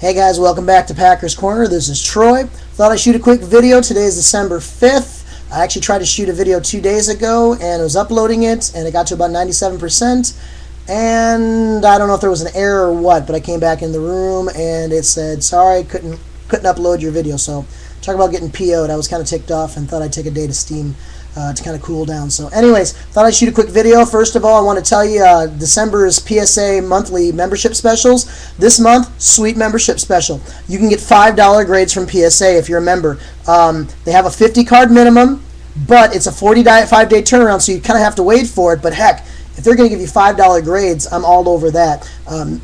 Hey guys, welcome back to Packers Corner. This is Troy. Thought I'd shoot a quick video. Today is December 5th. I actually tried to shoot a video 2 days ago and I was uploading it and it got to about 97%. And I don't know if there was an error or what, but I came back in the room and it said, sorry, couldn't upload your video. So talk about getting PO'd. I was kind of ticked off and thought I'd take a day to steam to kind of cool down. So anyways, thought I'd shoot a quick video. First of all, I want to tell you December's PSA monthly membership specials. This month, sweet membership special. You can get $5 grades from PSA if you're a member. They have a 50 card minimum, but it's a 45-day turnaround, so you kind of have to wait for it. But heck, if they're going to give you $5 grades, I'm all over that.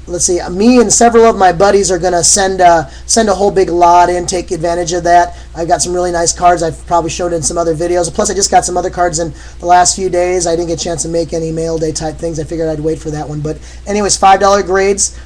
Let's see, me and several of my buddies are going to send a whole big lot in, take advantage of that. I've got some really nice cards I've probably showed in some other videos. Plus, I just got some other cards in the last few days. I didn't get a chance to make any mail day type things. I figured I'd wait for that one. But anyways, $5 grades,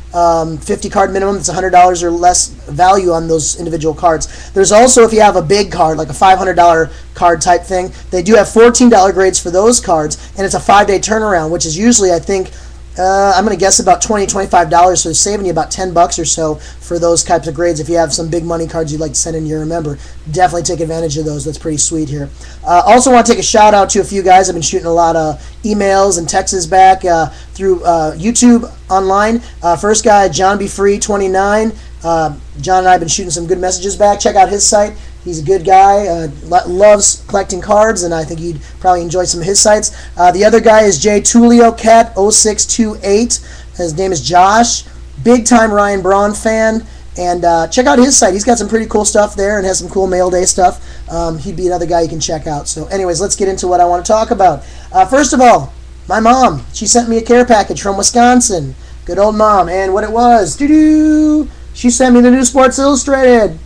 50 card minimum. It's $100 or less value on those individual cards. There's also, if you have a big card, like a $500 card type thing, they do have $14 grades for those cards, and it's a 5-day turnaround, which is usually, I think, I'm going to guess about $20, $25, so they're saving you about $10 or so for those types of grades. If you have some big money cards you'd like to send in your member, definitely take advantage of those. That's pretty sweet here. Also want to take a shout out to a few guys. I've been shooting a lot of emails and texts back through YouTube online. First guy, John Be Free 29. John and I have been shooting some good messages back. Check out his site. He's a good guy, loves collecting cards, and I think you'd probably enjoy some of his sites. The other guy is J. Tulio Cat 0628. His name is Josh. Big time Ryan Braun fan. And check out his site. He's got some pretty cool stuff there and has some cool mail day stuff. He'd be another guy you can check out. So anyways, let's get into what I want to talk about. First of all, my mom. She sent me a care package from Wisconsin. Good old mom. And what it was, she sent me the new Sports Illustrated.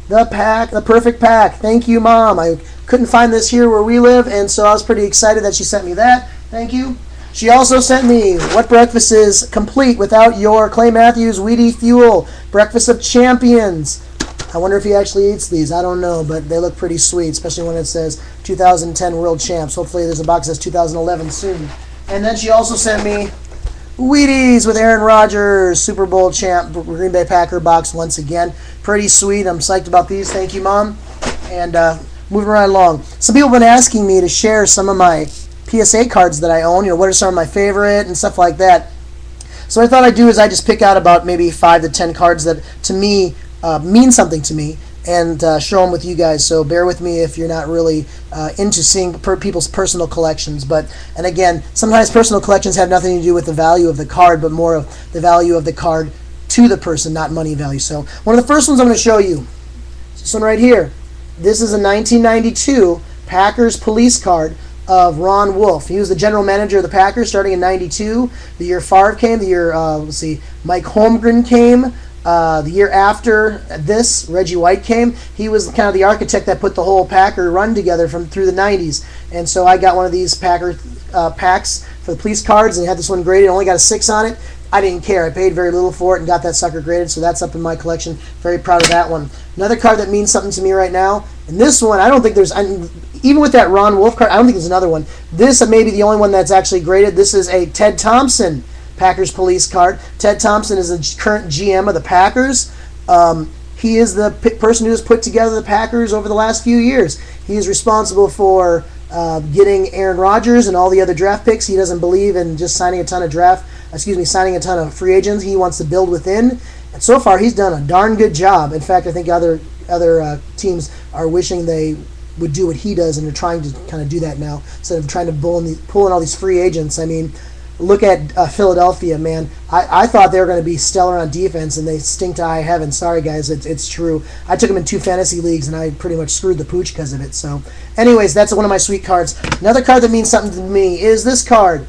The perfect pack. Thank you, Mom. I couldn't find this here where we live, and so I was pretty excited that she sent me that. Thank you. She also sent me What Breakfast Is Complete Without Your Clay Matthews Wheaty Fuel Breakfast of Champions. I wonder if he actually eats these. I don't know, but they look pretty sweet, especially when it says 2010 World Champs. Hopefully there's a box that says 2011 soon. And then she also sent me Wheaties with Aaron Rodgers, Super Bowl champ, Green Bay Packer box once again. Pretty sweet. I'm psyched about these. Thank you, Mom. And moving right along. Some people have been asking me to share some of my PSA cards that I own. What are some of my favorite and stuff like that. So what I thought I'd do is I just pick out about maybe 5 to 10 cards that to me mean something to me and show them with you guys. So bear with me if you're not really into seeing people's personal collections. And again, sometimes personal collections have nothing to do with the value of the card, but more of the value of the card to the person, not money value. So one of the first ones I'm going to show you, this one right here. This is a 1992 Packers police card of Ron Wolf. He was the general manager of the Packers starting in 92. The year Favre came, the year, Mike Holmgren came. The year after this, Reggie White came. He was kind of the architect that put the whole Packer run together through the 90s. And so I got one of these Packer packs for the police cards, and had this one graded. Only got a 6 on it. I didn't care. I paid very little for it and got that sucker graded, so that's up in my collection. Very proud of that one. Another card that means something to me right now, and this one, I don't think there's, even with that Ron Wolf card, I don't think there's another one. This may be the only one that's actually graded. This is a Ted Thompson Packers police card. Ted Thompson is the current GM of the Packers. He is the person who has put together the Packers over the last few years. He is responsible for getting Aaron Rodgers and all the other draft picks. He doesn't believe in just signing a ton of free agents. He wants to build within. And so far, he's done a darn good job. In fact, I think other teams are wishing they would do what he does, and they're trying to kind of do that now instead of trying to pull in all these free agents. I mean, look at Philadelphia, man. I thought they were going to be stellar on defense, and they stink to high heaven. Sorry, guys, it's true. I took them in 2 fantasy leagues, and I pretty much screwed the pooch because of it. So, anyways, that's one of my sweet cards. Another card that means something to me is this card.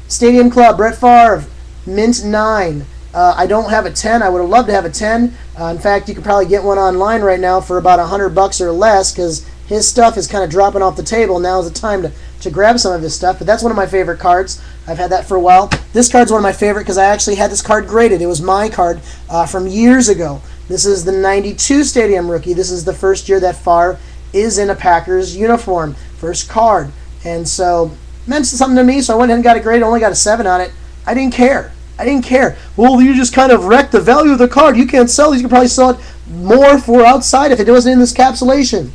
Stadium Club, Brett Favre, Mint 9. I don't have a 10. I would have loved to have a 10. In fact, you could probably get one online right now for about $100 or less because his stuff is kind of dropping off the table. Now is the time to grab some of his stuff. But that's one of my favorite cards. I've had that for a while. This card's one of my favorite because I actually had this card graded. It was my card from years ago. This is the 92 Stadium Rookie. This is the first year that Favre is in a Packers uniform. First card. And so it meant something to me, so I went ahead and got it graded. Only got a 7 on it. I didn't care. I didn't care. Well, you just kind of wrecked the value of the card. You can't sell these. You could probably sell it more for outside if it wasn't in this capsulation.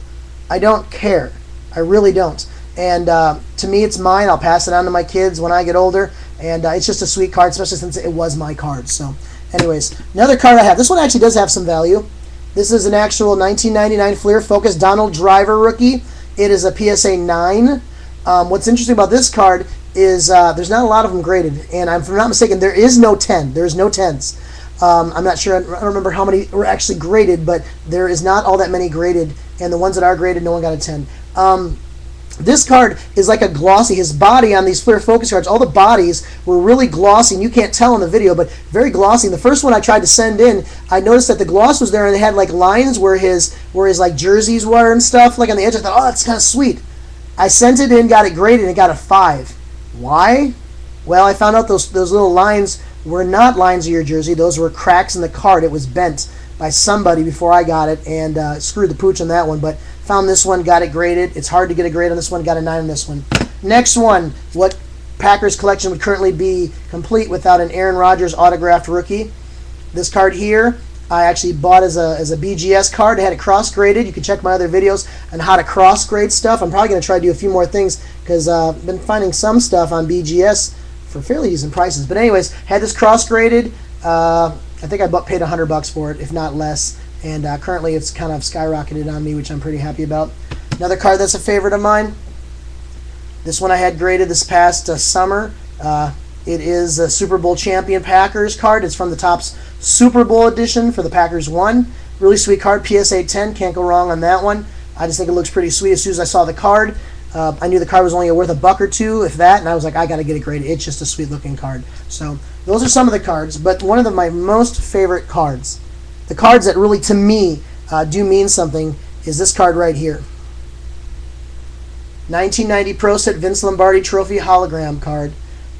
I don't care. I really don't. And to me, it's mine. I'll pass it on to my kids when I get older. And it's just a sweet card, especially since it was my card. So, anyways, another card I have. This one actually does have some value. This is an actual 1999 Fleer Focus Donald Driver rookie. It is a PSA 9. What's interesting about this card is there's not a lot of them graded. And if I'm not mistaken, there is no 10. There's no 10s. I'm not sure. I don't remember how many were actually graded, but there is not all that many graded. And the ones that are graded, no one got a 10. This card is like a glossy. His body on these Fleer Focus cards, all the bodies were really glossy, and you can't tell in the video, but very glossy. And the first one I tried to send in, I noticed that the gloss was there, and they had like lines where his like jerseys were and stuff, like on the edge. I thought, oh, that's kind of sweet. I sent it in, got it graded, and it got a 5. Why? Well, I found out those little lines were not lines of your jersey. Those were cracks in the card. It was bent by somebody before I got it, and screwed the pooch on that one. But found this one, got it graded. It's hard to get a grade on this one, got a 9 on this one. Next one, what Packers collection would currently be complete without an Aaron Rodgers autographed rookie. This card here, I actually bought as a BGS card. I had it cross-graded. You can check my other videos on how to cross-grade stuff. I'm probably going to try to do a few more things because I've been finding some stuff on BGS for fairly decent prices. But anyways, had this cross-graded. I think I paid $100 for it, if not less. And currently it's kind of skyrocketed on me, which I'm pretty happy about. Another card that's a favorite of mine. This one I had graded this past summer. It is a Super Bowl champion Packers card. It's from the Topps Super Bowl edition for the Packers 1. Really sweet card, PSA 10. Can't go wrong on that one. I just think it looks pretty sweet. As soon as I saw the card, I knew the card was only worth $1 or $2, if that, and I was like, I got to get it graded. It's just a sweet looking card. So those are some of the cards, but one of my most favorite cards, the cards that really, to me, do mean something, is this card right here. 1990 Pro Set Vince Lombardi Trophy Hologram card.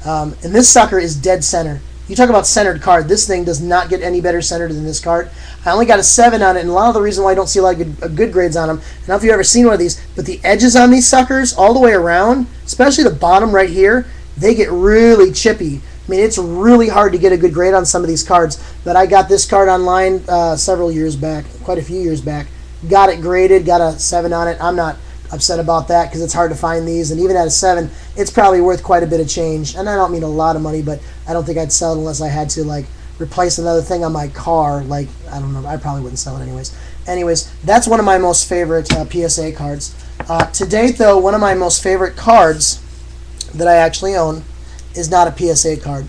And this sucker is dead center. You talk about centered card. This thing does not get any better centered than this card. I only got a 7 on it, and a lot of the reason why I don't see a lot of good grades on them, I don't know if you've ever seen one of these, but the edges on these suckers all the way around, especially the bottom right here, they get really chippy. I mean, it's really hard to get a good grade on some of these cards, but I got this card online several years back, quite a few years back. Got it graded, got a 7 on it. I'm not upset about that because it's hard to find these, and even at a 7, it's probably worth quite a bit of change. And I don't mean a lot of money, but I don't think I'd sell it unless I had to, like, replace another thing on my car. Like, I don't know, I probably wouldn't sell it anyways. That's one of my most favorite PSA cards. To date, though, one of my most favorite cards that I actually own is not a PSA card.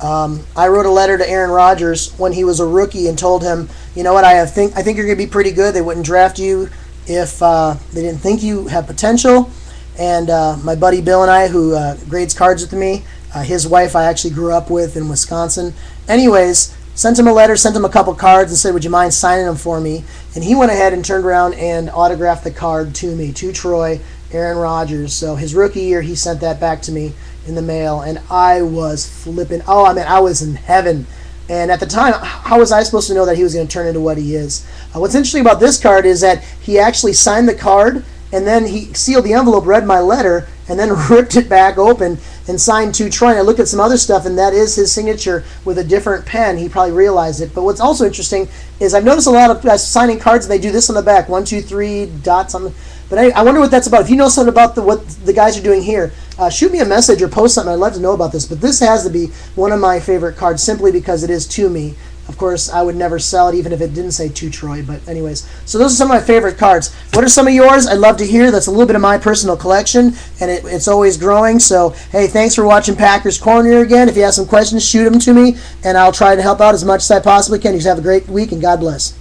I wrote a letter to Aaron Rodgers when he was a rookie and told him, you know what, I think you're going to be pretty good. They wouldn't draft you if they didn't think you have potential. And my buddy Bill and I, who grades cards with me, his wife I actually grew up with in Wisconsin. Anyways, sent him a letter, sent him a couple cards and said, would you mind signing them for me? And he went ahead and turned around and autographed the card to me, to Troy, Aaron Rodgers. So his rookie year, he sent that back to me in the mail, and I was flipping. Oh, I mean, I was in heaven. And at the time, how was I supposed to know that he was going to turn into what he is? What's interesting about this card is that he actually signed the card, and then he sealed the envelope, read my letter, and then ripped it back open and signed to Troy. And I looked at some other stuff, and that is his signature with a different pen. He probably realized it. But what's also interesting is I've noticed a lot of guys signing cards, and they do this on the back, 1, 2, 3 dots on the. But I wonder what that's about. If you know something about what the guys are doing here, shoot me a message or post something. I'd love to know about this. But this has to be one of my favorite cards simply because it is to me. Of course, I would never sell it even if it didn't say to Troy. But anyways, so those are some of my favorite cards. What are some of yours? I'd love to hear. That's a little bit of my personal collection, and it's always growing. So, hey, thanks for watching Packers Corner again. If you have some questions, shoot them to me, and I'll try to help out as much as I possibly can. You guys have a great week, and God bless.